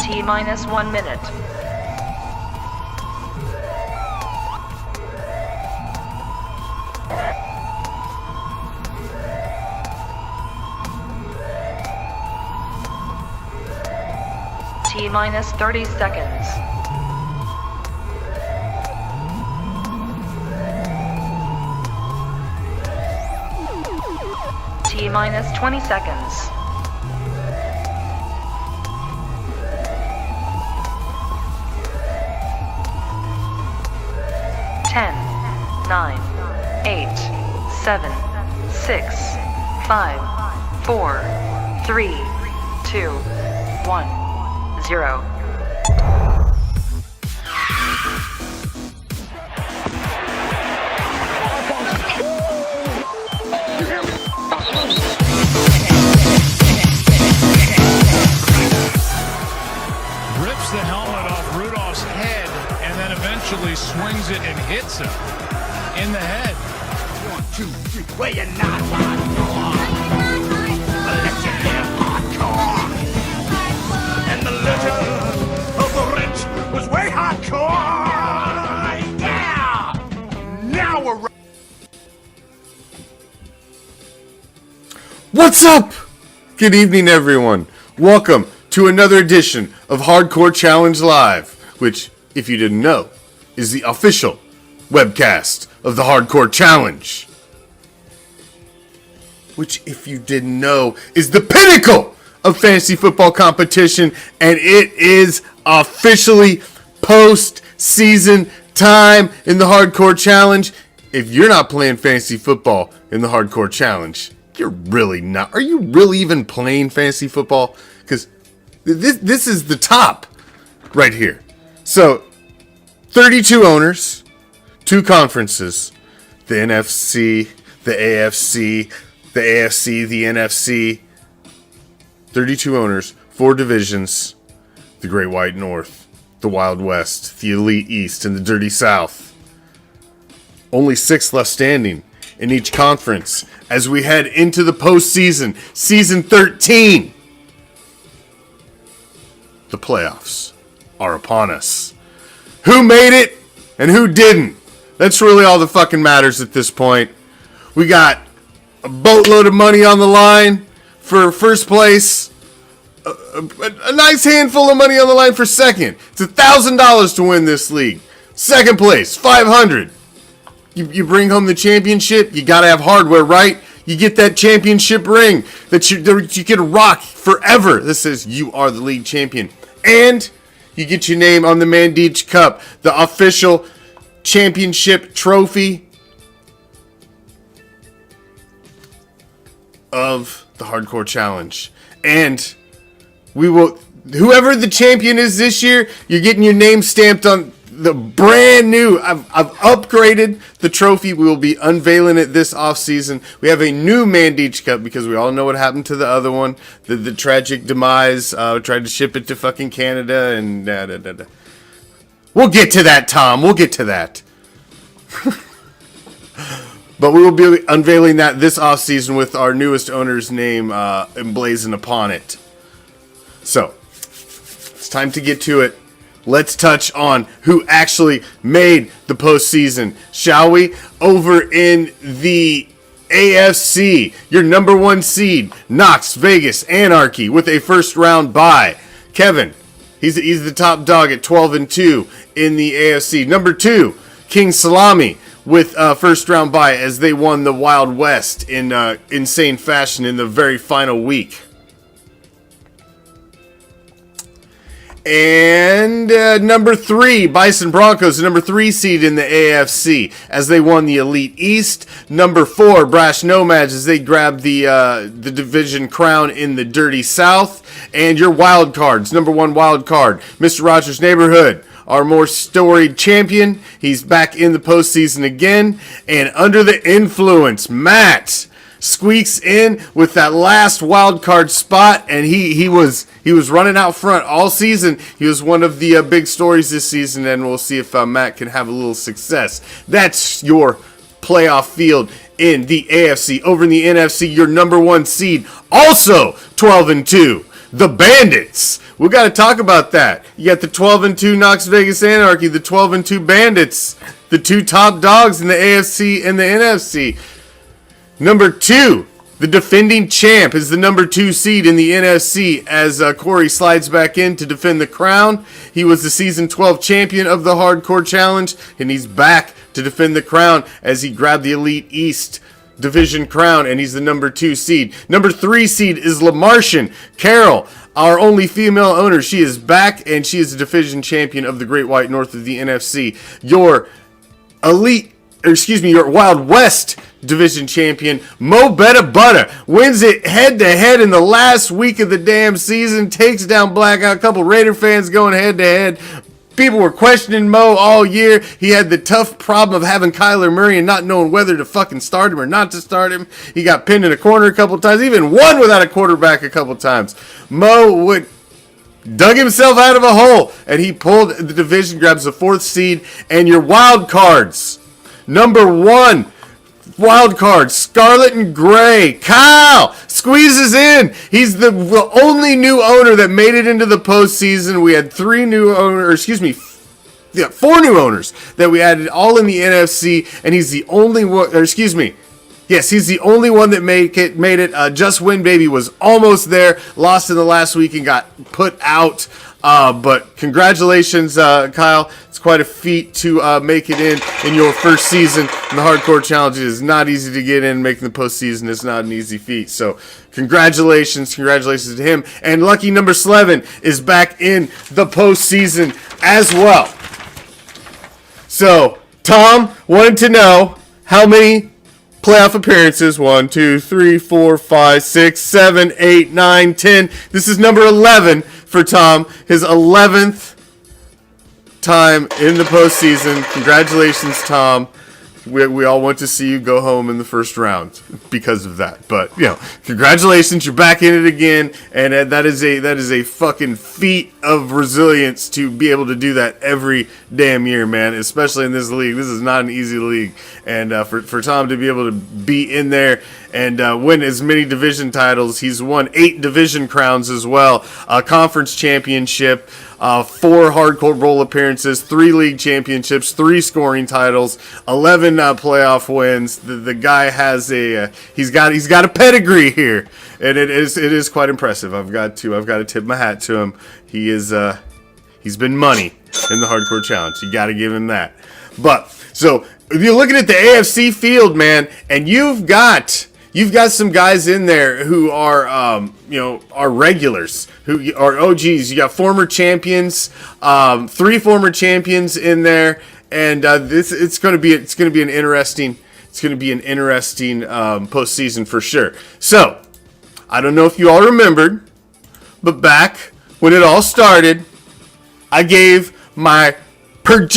T-minus 1 minute. T-minus 30 seconds. T-minus 20 seconds. Ten, 9, 8, 7, 6, 5, 4, 3, 2, 1, 0. Rips the helmet off Rudolph's head and then eventually swings it and hits him in the head. 1, 2, 3, well you're not hardcore. I'll let you live hardcore. And the legend of the rich was way hardcore. Yeah! Now we're What's up? Good evening, everyone. Welcome to another edition of Hardcore Challenge Live, which, if you didn't know, is the official webcast of the Hardcore Challenge. Which, if you didn't know, is the pinnacle of fantasy football competition, and it is officially post-season time in the Hardcore Challenge. If you're not playing fantasy football in the Hardcore Challenge, you're really not. Are you really even playing fantasy football? Because this is the top right here. So, 32 owners, 2 conferences, the NFC, the AFC, the AFC, the NFC, 32 owners, 4 divisions, the Great White North, the Wild West, the Elite East, and the Dirty South. Only 6 left standing in each conference as we head into the postseason, season 13. The playoffs are upon us. Who made it and who didn't? That's really all that fucking matters at this point. We got a boatload of money on the line for first place. A nice handful of money on the line for second. It's $1,000 to win this league. Second place, $500. You bring home the championship, you gotta have hardware, right? You get that championship ring that you get to rock forever. This says you are the league champion. And you get your name on the Mandich Cup, the official championship trophy of the Hardcore Challenge. And we will, whoever the champion is this year, you're getting your name stamped on the brand new, I've upgraded the trophy. We will be unveiling it this offseason. We have a new Mandich Cup because we all know what happened to the other one. The tragic demise. Tried to ship it to fucking Canada and We'll get to that, Tom. We'll get to that. But we will be unveiling that this offseason with our newest owner's name emblazoned upon it. So, it's time to get to it. Let's touch on who actually made the postseason, shall we? Over in the AFC, your number 1 seed, Knox Vegas Anarchy, with a first round bye. Kevin, he's the top dog at 12-2 in the AFC. Number 2, King Salami, with a first round bye as they won the Wild West in insane fashion in the very final week. And number 3, Bison Broncos, the number 3 seed in the AFC, as they won the Elite East. Number 4, Brash Nomads, as they grabbed the division crown in the Dirty South. And your wild cards, number 1 wild card, Mr. Rogers' Neighborhood, our more storied champion. He's back in the postseason again. And under the influence, Matt squeaks in with that last wild card spot, and he was running out front all season. He was one of the big stories this season, and we'll see if Matt can have a little success. That's your playoff field in the AFC. Over in the NFC, your number 1 seed, also 12-2, the Bandits. We got to talk about that. You got the 12-2 Knox Vegas Anarchy, the 12-2 Bandits, the two top dogs in the AFC and the NFC. Number 2, the defending champ, is the number 2 seed in the NFC as Corey slides back in to defend the crown. He was the season 12 champion of the Hardcore Challenge, and he's back to defend the crown as he grabbed the Elite East division crown, and he's the number 2 seed. Number 3 seed is LaMartian Carroll, our only female owner. She is back, and she is the division champion of the Great White North of the NFC. Your Wild West division champion, Mo Betta Butter, wins it head-to-head in the last week of the damn season, takes down Blackout. A couple Raider fans going head-to-head. People were questioning Mo all year. He had the tough problem of having Kyler Murray and not knowing whether to fucking start him or not to start him. He got pinned in a corner a couple times, even won without a quarterback a couple times. Mo dug himself out of a hole, and he pulled the division, grabs the 4th seed, and your wild cards. Number 1, wild card, Scarlet and Gray. Kyle squeezes in. He's the only new owner that made it into the postseason. We had 4 new owners that we added, all in the NFC, and he's the only one, yes, he's the only one that made it. Just Win Baby was almost there, lost in the last week and got put out. But congratulations, Kyle. It's quite a feat to make it in your first season in the Hardcore Challenge. It is not easy to get in. Making the postseason is not an easy feat. So congratulations to him. And lucky number 11 is back in the postseason as well. So Tom wanted to know how many playoff appearances. 1, 2, 3, 4, 5, 6, 7, 8, 9, 10. This is number 11 for Tom. His 11th time in the postseason. Congratulations, Tom. We all want to see you go home in the first round because of that. But, congratulations. You're back in it again. And that is a fucking feat of resilience to be able to do that every damn year, man. Especially in this league. This is not an easy league. And for Tom to be able to be in there and win as many division titles. He's won 8 division crowns as well. A conference championship. 4 hardcore bowl appearances, 3 league championships, 3 scoring titles, 11 playoff wins. The guy has he's got a pedigree here, and it is quite impressive. I've got to tip my hat to him. He's been money in the Hardcore Challenge. You got to give him that. But so if you're looking at the AFC field, man, and you've got some guys in there who are, are regulars, who are OGs. You got former champions, 3 former champions in there, and it's going to be an interesting postseason for sure. So I don't know if you all remembered, but back when it all started, I gave my final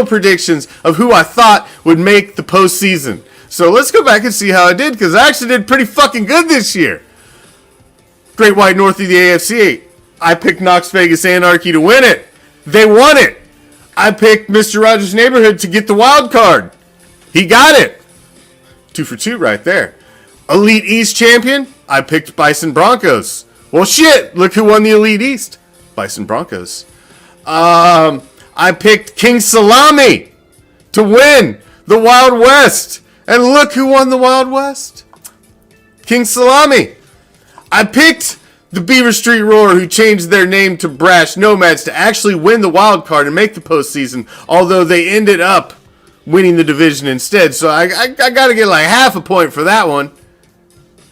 predictions of who I thought would make the postseason. So let's go back and see how I did, because I actually did pretty fucking good this year. Great White North of the AFC. I picked Knox Vegas Anarchy to win it. They won it. I picked Mr. Rogers' Neighborhood to get the wild card. He got it. 2 for 2 right there. Elite East champion. I picked Bison Broncos. Well, shit. Look who won the Elite East. Bison Broncos. I picked King Salami to win the Wild West. And look who won the Wild West. King Salami. I picked the Beaver Street Roar, who changed their name to Brash Nomads to actually win the wild card and make the postseason, although they ended up winning the division instead. So I got to get like half a point for that one.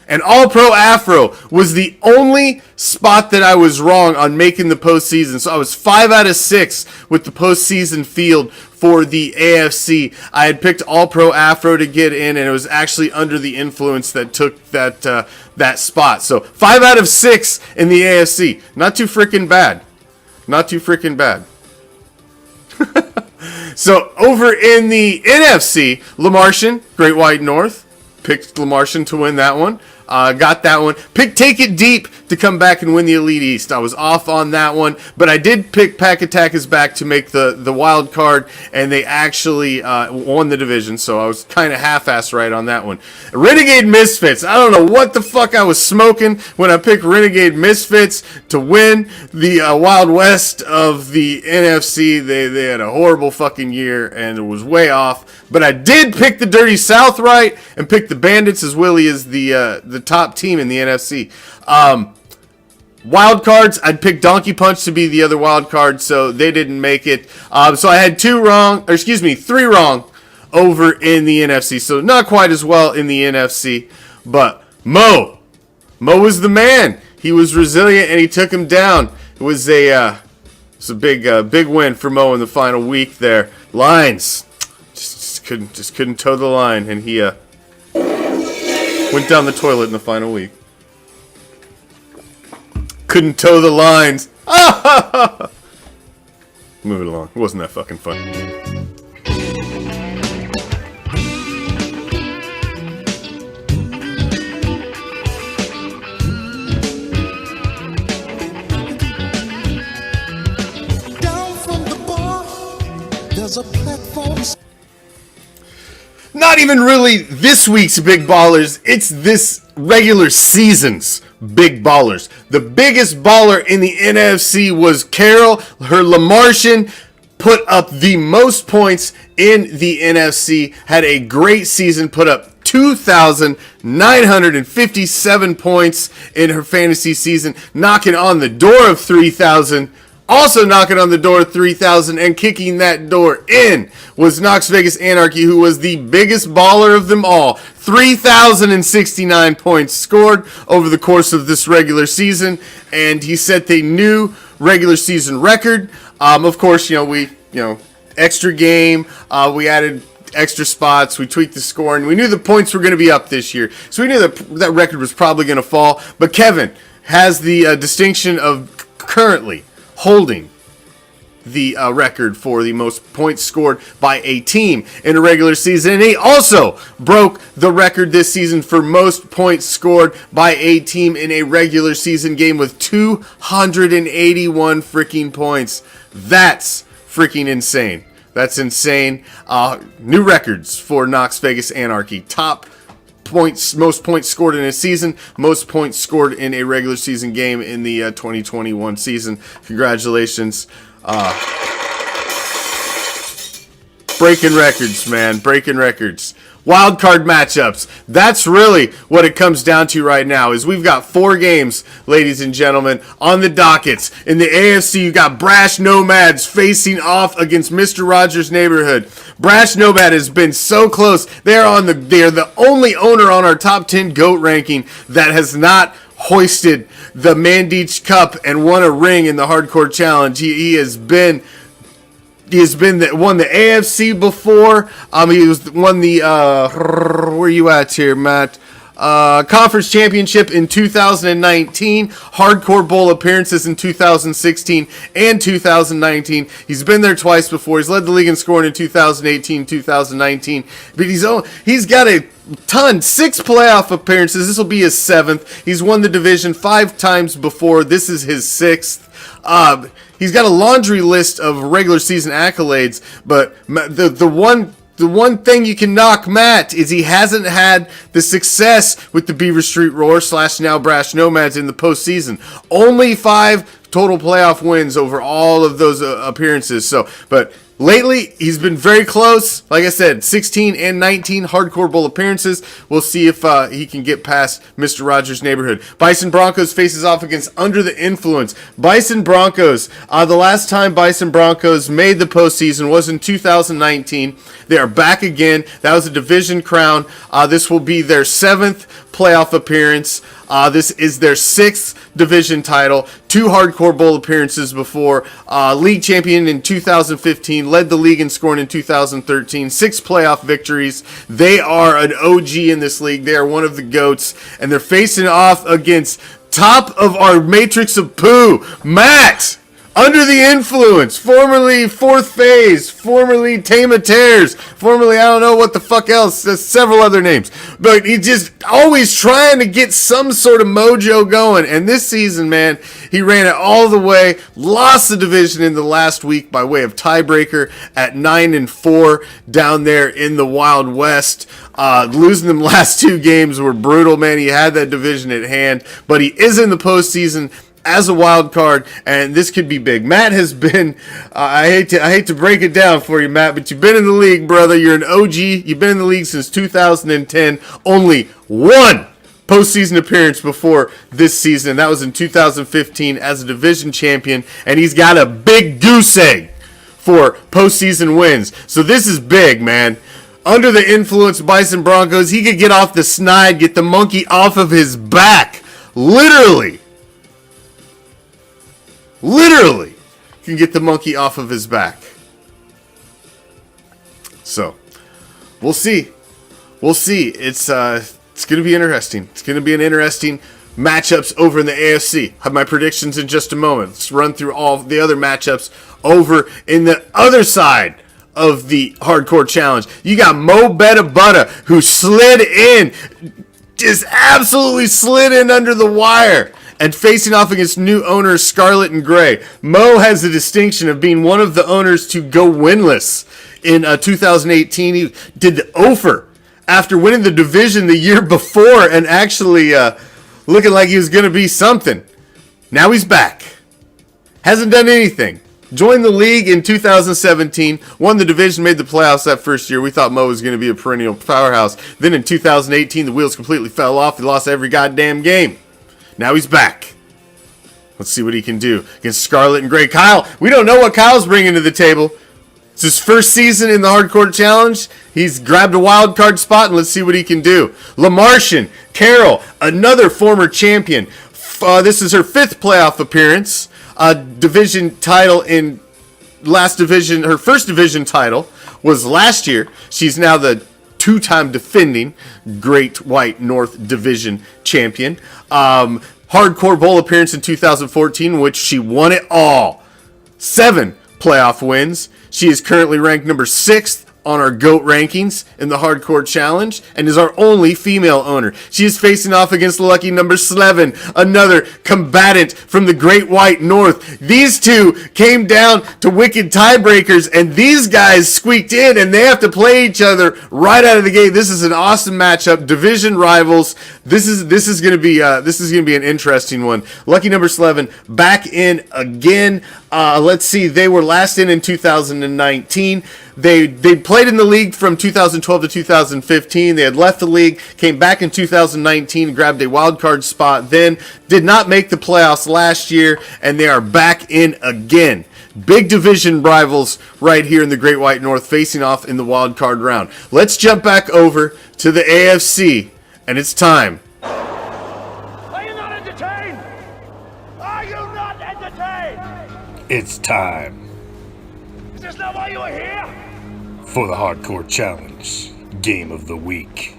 And All-Pro Afro was the only spot that I was wrong on making the postseason. So I was 5 out of 6 with the postseason field for the AFC. I had picked All-Pro Afro to get in, and it was actually under the influence that took that spot. So 5 out of 6 in the AFC. Not too freaking bad. Not too freaking bad. So over in the NFC, LaMartian, Great White North, picked LaMartian to win that one. Got that one. Take It Deep to come back and win the Elite East. I was off on that one, but I did pick Pack Attack is back to make the wild card, and they actually won the division, so I was kind of half-assed right on that one. Renegade Misfits. I don't know what the fuck I was smoking when I picked Renegade Misfits to win the Wild West of the NFC. They had a horrible fucking year, and it was way off, but I did pick the Dirty South right and pick the Bandits as Willie is the top team in the NFC. Wild cards, I'd pick Donkey Punch to be the other wild card, so they didn't make it. So I had 3 wrong over in the NFC. So not quite as well in the NFC. But Mo was the man. He was resilient and he took him down. It was a big win for Mo in the final week there. Lions just couldn't toe the line, and he went down the toilet in the final week. Couldn't toe the lines. Move it along. It wasn't that fucking fun. Down from the bar, there's a platform. Not even really this week's Big Ballers. It's this regular season's Big Ballers. The biggest baller in the NFC was Carol. Her LaMartian put up the most points in the NFC. Had a great season. Put up 2,957 points in her fantasy season. Knocking on the door of 3,000. Also knocking on the door of 3,000 and kicking that door in was Knox Vegas Anarchy, who was the biggest baller of them all. 3,069 points scored over the course of this regular season, and he set a new regular season record. Of course, extra game. We added extra spots. We tweaked the score, and we knew the points were going to be up this year, so we knew that record was probably going to fall. But Kevin has the distinction of currently holding the record for the most points scored by a team in a regular season. And he also broke the record this season for most points scored by a team in a regular season game with 281 freaking points. That's freaking insane. That's insane. New records for Knox Vegas Anarchy. Top points, most points scored in a season, most points scored in a regular season game in the 2021 season. Congratulations. Breaking records, man. Breaking records. Wild card matchups. That's really what it comes down to right now. Is we've got 4 games, ladies and gentlemen, on the dockets. In the AFC, you got Brash Nomads facing off against Mr. Rogers' Neighborhood. Brash Nomad has been so close. They're the only owner on our top 10 GOAT ranking that has not hoisted the Mandich Cup and won a ring in the Hardcore Challenge. He has won the AFC before. He won the where are you at here, Matt? Conference championship in 2019, Hardcore Bowl appearances in 2016 and 2019. He's been there twice before. He's led the league in scoring in 2018, 2019. But he's got a ton, 6 playoff appearances. This will be his 7th. He's won the division 5 times before. This is his 6th. He's got a laundry list of regular season accolades, but the one thing you can knock Matt is he hasn't had the success with the Beaver Street Roar / now Brash Nomads in the postseason. Only 5 total playoff wins over all of those appearances. But lately, he's been very close. Like I said, 16 and 19 Hardcore Bowl appearances. We'll see if he can get past Mr. Rogers' Neighborhood. Bison Broncos faces off against Under the Influence. Bison Broncos, the last time Bison Broncos made the postseason was in 2019. They are back again. That was a division crown. This will be their 7th playoff appearance. This is their 6th division title. 2 Hardcore Bowl appearances before. League champion in 2015. Led the league in scoring in 2013. 6 playoff victories. They are an OG in this league. They are one of the GOATs. And they're facing off against top of our Matrix of Poo, Matt. Under the Influence, formerly Fourth Phase, formerly Tama Tears, formerly I don't know what the fuck else, there's several other names. But he's just always trying to get some sort of mojo going. And this season, man, he ran it all the way, lost the division in the last week by way of tiebreaker at 9-4 down there in the Wild West. Losing them last 2 games were brutal, man. He had that division at hand, but he is in the postseason as a wild card, and this could be big. Matt has been, I hate to break it down for you, Matt, but you've been in the league, brother. You're an OG. You've been in the league since 2010. Only one postseason appearance before this season, and that was in 2015 as a division champion, and he's got a big goose egg for postseason wins. So this is big, man. Under the Influence, Bison Broncos, he could get off the snide, get the monkey off of his back. Literally can get the monkey off of his back. So, we'll see. It's going to be interesting. It's going to be an interesting matchups over in the AFC. Have my predictions in just a moment. Let's run through all the other matchups over in the other side of the Hardcore Challenge. You got Mo Betta Butta, who slid in, just absolutely slid in under the wire, and facing off against new owners Scarlet and Gray. Mo has the distinction of being one of the owners to go winless in 2018. He did the offer after winning the division the year before and actually looking like he was going to be something. Now he's back. Hasn't done anything. Joined the league in 2017, won the division, made the playoffs that first year. We thought Mo was going to be a perennial powerhouse. Then in 2018, the wheels completely fell off. He lost every goddamn game. Now he's back. Let's see what he can do against Scarlet and Gray. Kyle, we don't know what Kyle's bringing to the table. It's his first season in the Hardcore Challenge. He's grabbed a wild card spot, and let's see what he can do. LaMartian, Carol, another former champion. This is her 5th playoff appearance. Division title in last division. Her first division title was last year. She's now the 2-time defending Great White North Division champion. Hardcore Bowl appearance in 2014, which she won it all. 7 playoff wins. She is currently ranked number 6th on our GOAT rankings in the Hardcore Challenge and is our only female owner. She is facing off against lucky number 7, another combatant from the Great White North. These two came down to wicked tiebreakers, and these guys squeaked in, and they have to play each other right out of the gate. This is an awesome matchup. Division rivals. This is going to be an interesting one. Lucky number 7 back in again. Let's see. They were last in 2019. They played in the league from 2012 to 2015. They had left the league, came back in 2019, grabbed a wild card spot, then did not make the playoffs last year, and they are back in again. Big division rivals right here in the Great White North facing off in the wild card round. Let's jump back over to the AFC, and it's time. Are you not entertained? Are you not entertained? It's time Is this not why you are here? for the Hardcore Challenge Game of the Week.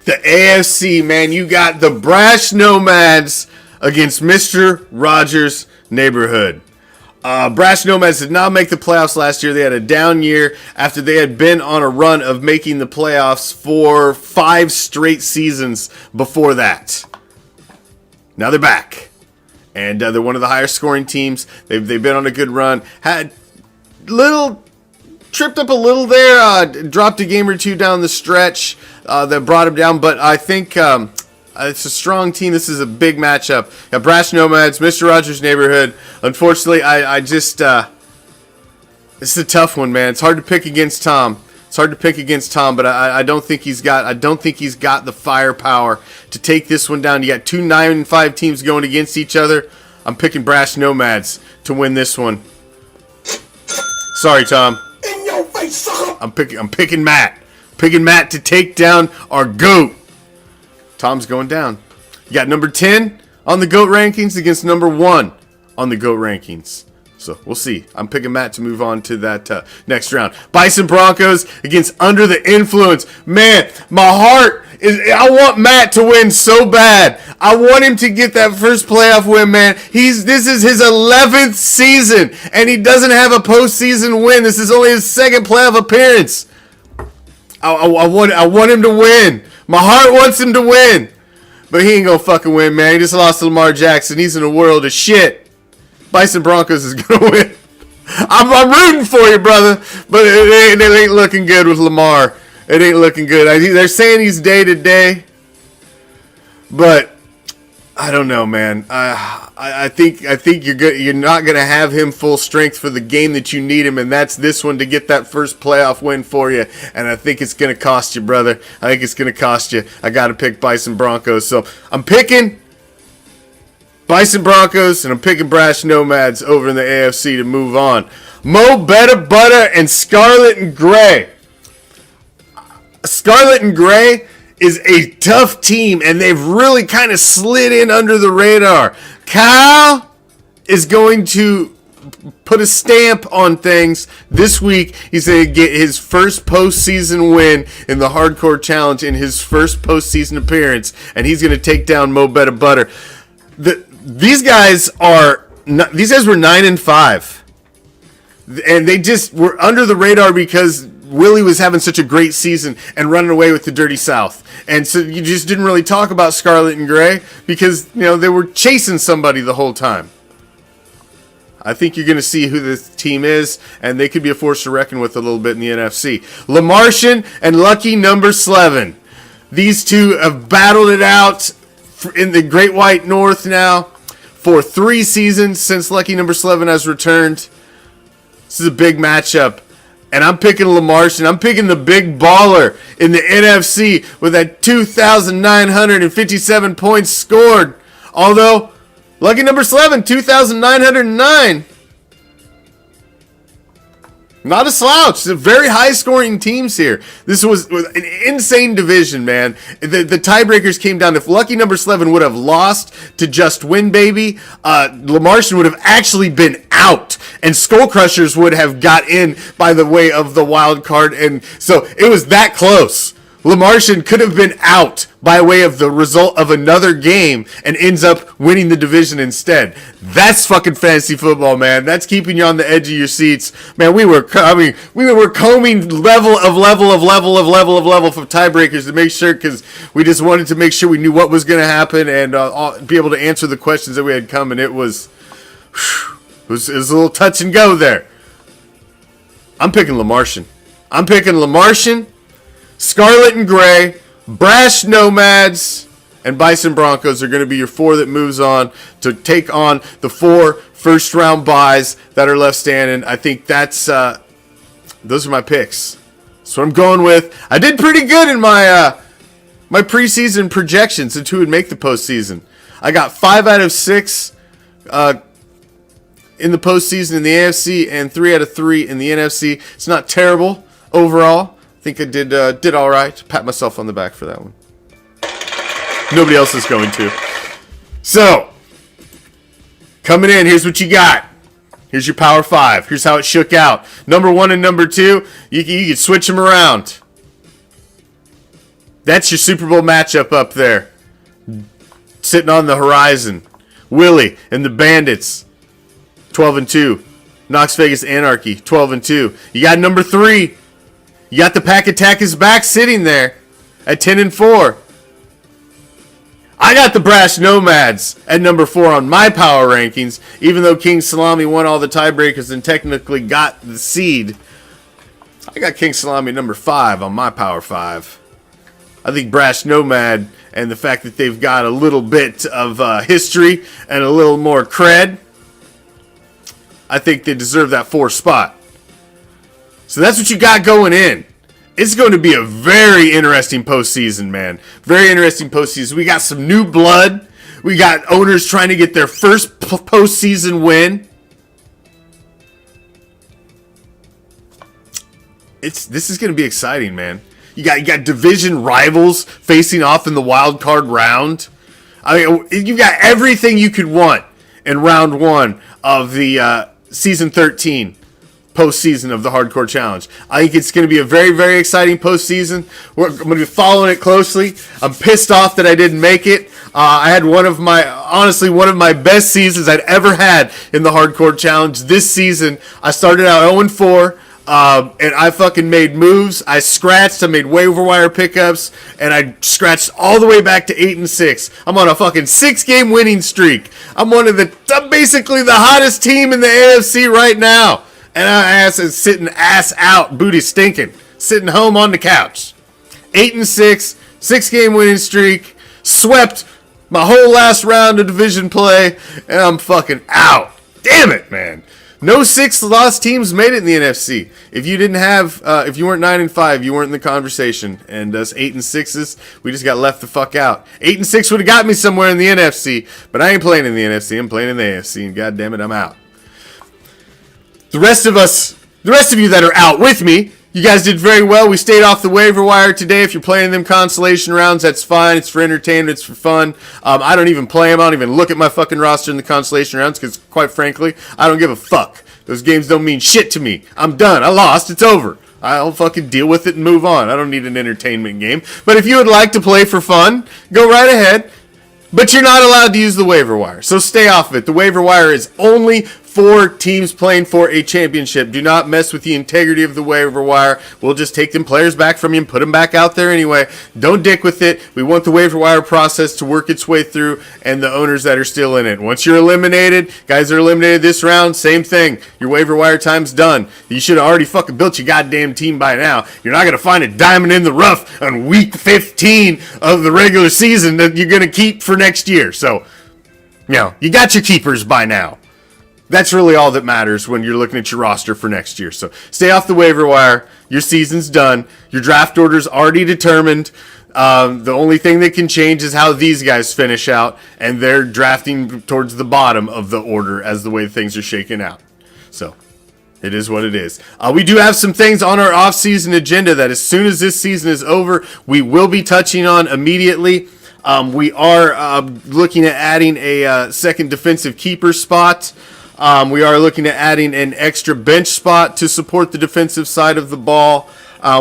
The AFC, man, you got the Brash Nomads against Mr. Rogers' Neighborhood. Brash Nomads did not make the playoffs last year. They had a down year after they had been on a run of making the playoffs for 5 straight seasons before that. Now they're back. And they're one of the higher scoring teams. They've been on a good run. Had tripped up a little there. Dropped a game or two down the stretch that brought them down. But I think it's a strong team. This is a big matchup. Got Brash Nomads, Mr. Rogers' Neighborhood. Unfortunately, I just it's a tough one, man. It's hard to pick against Tom. But I don't think he's got the firepower to take this one down. You got 2 9-5 teams going against each other. I'm picking Brash Nomads to win this one. Sorry, Tom. In your face, sucker! I'm picking Matt. Picking Matt to take down our GOAT. Tom's going down. You got number 10 on the GOAT rankings against number 1 on the GOAT rankings. So we'll see. I'm picking Matt to move on to that next round. Bison Broncos against Under the Influence. Man, my heart I want Matt to win so bad. I want him to get that first playoff win, man. This is his 11th season, and he doesn't have a postseason win. This is only his second playoff appearance. I want him to win. My heart wants him to win. But he ain't gonna fucking win, man. He just lost to Lamar Jackson. He's in a world of shit. Bison Broncos is gonna win. I'm rooting for you, brother. But it ain't looking good with Lamar. It ain't looking good. They're saying he's day to day, but I don't know, man. I think you're not gonna have him full strength for the game that you need him, and that's this one to get that first playoff win for you. And I think it's gonna cost you, brother. I think it's gonna cost you. I gotta pick Bison Broncos, so I'm picking Bison Broncos, and I'm picking Brash Nomads over in the AFC to move on. Mo Better Butter and Scarlet and Gray. Scarlet and Gray is a tough team, and they've really kind of slid in under the radar. Kyle is going to put a stamp on things this week. He's going to get his first postseason win in the Hardcore Challenge in his first postseason appearance, and he's going to take down Mo Better Butter. These guys were 9-5, and they just were under the radar because Willie was having such a great season and running away with the Dirty South. And so you just didn't really talk about Scarlet and Gray because, they were chasing somebody the whole time. I think you're going to see who this team is, and they could be a force to reckon with a little bit in the NFC. Lamartian and Lucky Number 11. These two have battled it out in the Great White North now for 3 seasons since Lucky Number 11 has returned. This is a big matchup. And I'm picking Lamartian. I'm picking the big baller in the NFC with that 2,957 points scored. Although, Lucky Number 11, 2,909. Not a slouch. It's a very high-scoring teams here. This was an insane division, man. The tiebreakers came down. If Lucky Number 11 would have lost to Just Win Baby, Lamartian would have actually been out, and Skull Crushers would have got in by the way of the wild card. And so it was that close. Lamartian could have been out by way of the result of another game and ends up winning the division instead. That's fucking fantasy football, man. That's keeping you on the edge of your seats. Man, we were combing level for tiebreakers to make sure, because we just wanted to make sure we knew what was going to happen and be able to answer the questions that we had coming. It was a little touch and go there. I'm picking Lamartian. Scarlet and Gray, Brash Nomads, and Bison Broncos are going to be your 4 that moves on to take on the 4 first-round buys that are left standing. I think those are my picks. That's what I'm going with. I did pretty good in my preseason projections into who would make the postseason. I got 5 out of 6 in the postseason in the AFC and 3 out of 3 in the NFC. It's not terrible overall. I think I did all right. Pat myself on the back for that one. Nobody else is going to. So, coming in, here's what you got. Here's your Power 5. Here's how it shook out. Number 1 and number 2, you can switch them around. That's your Super Bowl matchup up there. Sitting on the horizon. Willie and the Bandits, 12-2. Knox Vegas Anarchy, 12-2. You got number 3. You got the Pack Attack is back sitting there at 10-4. I got the Brash Nomads at number 4 on my power rankings, even though King Salami won all the tiebreakers and technically got the seed. I got King Salami at number 5 on my power 5. I think Brash Nomad and the fact that they've got a little bit of history and a little more cred, I think they deserve that 4 spot. So that's what you got going in. It's going to be a very interesting postseason, man. Very interesting postseason. We got some new blood. We got owners trying to get their first postseason win. This is going to be exciting, man. You got division rivals facing off in the wild card round. I mean, you got everything you could want in round 1 of the season 13 postseason of the Hardcore Challenge. I think it's going to be a very, very exciting postseason. I'm going to be following it closely. I'm pissed off that I didn't make it. I had one of my best seasons I'd ever had in the Hardcore Challenge. This season, I started out 0-4. And I fucking made moves. I scratched. I made waiver wire pickups, and I scratched all the way back to 8-6. I'm on a fucking 6-game winning streak. I'm basically the hottest team in the AFC right now, and our ass is sitting ass out, booty stinking, sitting home on the couch. 8-6, 6-game winning streak. Swept my whole last round of division play, and I'm fucking out. Damn it, man. No 6 lost teams made it in the NFC. If you didn't have, if you weren't 9-5, you weren't in the conversation. And us 8-6s, we just got left the fuck out. 8-6 would have got me somewhere in the NFC, but I ain't playing in the NFC. I'm playing in the AFC, and goddamn it, I'm out. The rest of you that are out with me, you guys did very well. We stayed off the waiver wire today. If you're playing them consolation rounds, that's fine. It's for entertainment. It's for fun. I don't even play them. I don't even look at my fucking roster in the consolation rounds because, quite frankly, I don't give a fuck. Those games don't mean shit to me. I'm done. I lost. It's over. I'll fucking deal with it and move on. I don't need an entertainment game. But if you would like to play for fun, go right ahead. But you're not allowed to use the waiver wire, so stay off of it. The waiver wire is only for teams playing for a championship. Do not mess with the integrity of the waiver wire. We'll just take them players back from you and put them back out there anyway. Don't dick with it. We want the waiver wire process to work its way through and the owners that are still in it. Once you're eliminated, guys are eliminated this round, same thing. Your waiver wire time's done. You should have already fucking built your goddamn team by now. You're not going to find a diamond in the rough on week 15 of the regular season that you're going to keep for next year. So, you got your keepers by now. That's really all that matters when you're looking at your roster for next year. So stay off the waiver wire. Your season's done. Your draft order's already determined. The only thing that can change is how these guys finish out, and they're drafting towards the bottom of the order as the way things are shaking out. So it is what it is. We do have some things on our off-season agenda that as soon as this season is over, we will be touching on immediately. We are looking at adding a second defensive keeper spot. We are looking at adding an extra bench spot to support the defensive side of the ball.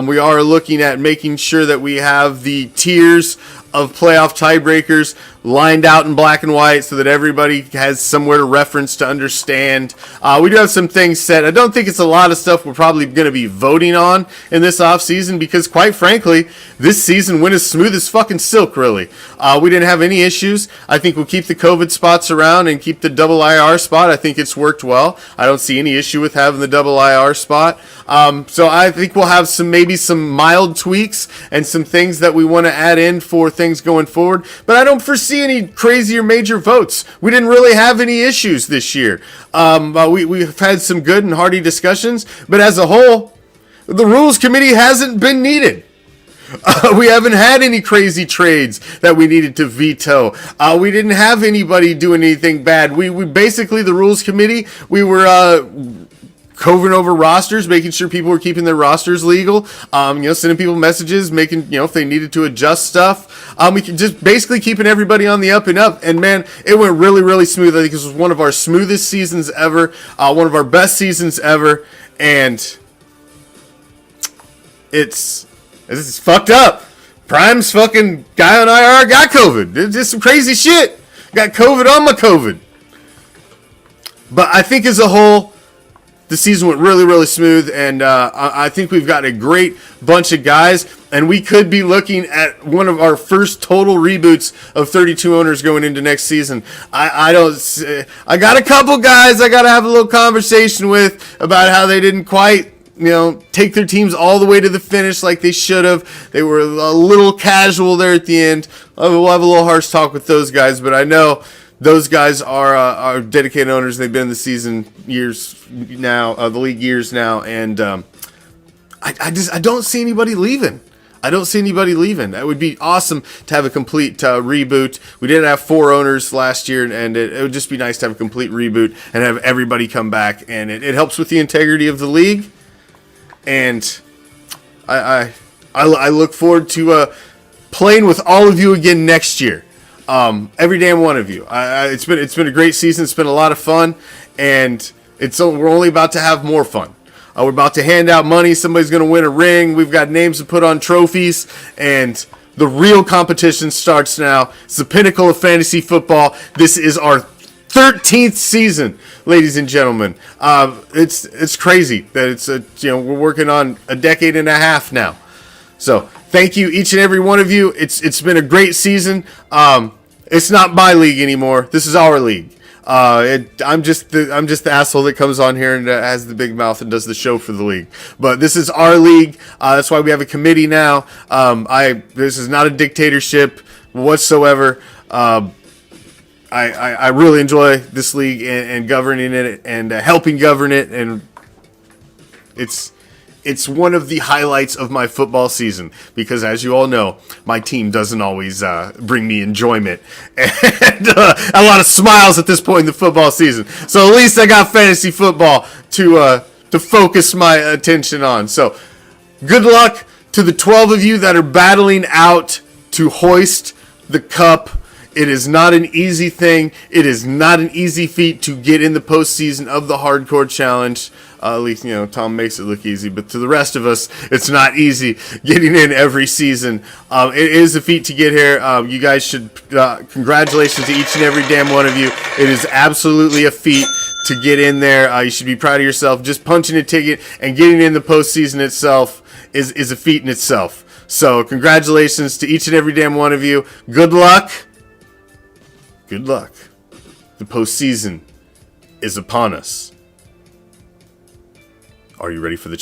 We are looking at making sure that we have the tiers of playoff tiebreakers lined out in black and white so that everybody has somewhere to reference to understand. We do have some things set. I don't think it's a lot of stuff we're probably going to be voting on in this offseason because, quite frankly, this season went as smooth as fucking silk, really. We didn't have any issues. I think we'll keep the COVID spots around and keep the double IR spot. I think it's worked well. I don't see any issue with having the double IR spot. So I think we'll have maybe some mild tweaks and some things that we want to add in for things going forward. But I don't foresee any crazy or major votes. We didn't really have any issues this year. We've had some good and hearty discussions, but as a whole, the rules committee hasn't been needed. We haven't had any crazy trades that we needed to veto. We didn't have anybody doing anything bad. We basically, the rules committee, we were covering over rosters, making sure people were keeping their rosters legal, sending people messages, making, if they needed to adjust stuff. We could just basically keeping everybody on the up and up. And man, it went really, really smooth. I think this was one of our smoothest seasons ever, one of our best seasons ever. And it's fucked up. Prime's fucking guy on IR got COVID. It's just some crazy shit. Got COVID on my COVID. But I think as a whole, the season went really, really smooth, and I think we've got a great bunch of guys, and we could be looking at one of our first total reboots of 32 owners going into next season. I got a couple guys I got to have a little conversation with about how they didn't quite, take their teams all the way to the finish like they should have. They were a little casual there at the end. We'll have a little harsh talk with those guys, but I know those guys are dedicated owners. They've been in the season years now, the league years now, and I don't see anybody leaving. That would be awesome to have a complete reboot. We did have 4 owners last year, and it would just be nice to have a complete reboot and have everybody come back. And it helps with the integrity of the league. And I look forward to playing with all of you again next year. Every damn one of you. It's been a great season. It's been a lot of fun, and we're only about to have more fun. We're about to hand out money. Somebody's going to win a ring. We've got names to put on trophies. And the real competition starts now. It's the pinnacle of fantasy football. This is our 13th season, ladies and gentlemen. It's crazy that we're working on a decade and a half now. So thank you, each and every one of you. It's been a great season. It's not my league anymore. This is our league. I'm just the asshole that comes on here and has the big mouth and does the show for the league. But this is our league. That's why we have a committee now. This is not a dictatorship whatsoever. I really enjoy this league and governing it and helping govern it, and it's one of the highlights of my football season because, as you all know, my team doesn't always bring me enjoyment and a lot of smiles at this point in the football season. So at least I got fantasy football to focus my attention on. So good luck to the 12 of you that are battling out to hoist the cup. It is not an easy thing. It is not an easy feat to get in the postseason of the Hardcore Challenge. At least, Tom makes it look easy. But to the rest of us, it's not easy getting in every season. It is a feat to get here. You guys should, congratulations to each and every damn one of you. It is absolutely a feat to get in there. You should be proud of yourself. Just punching a ticket and getting in the postseason itself is a feat in itself. So congratulations to each and every damn one of you. Good luck. Good luck. The postseason is upon us. Are you ready for the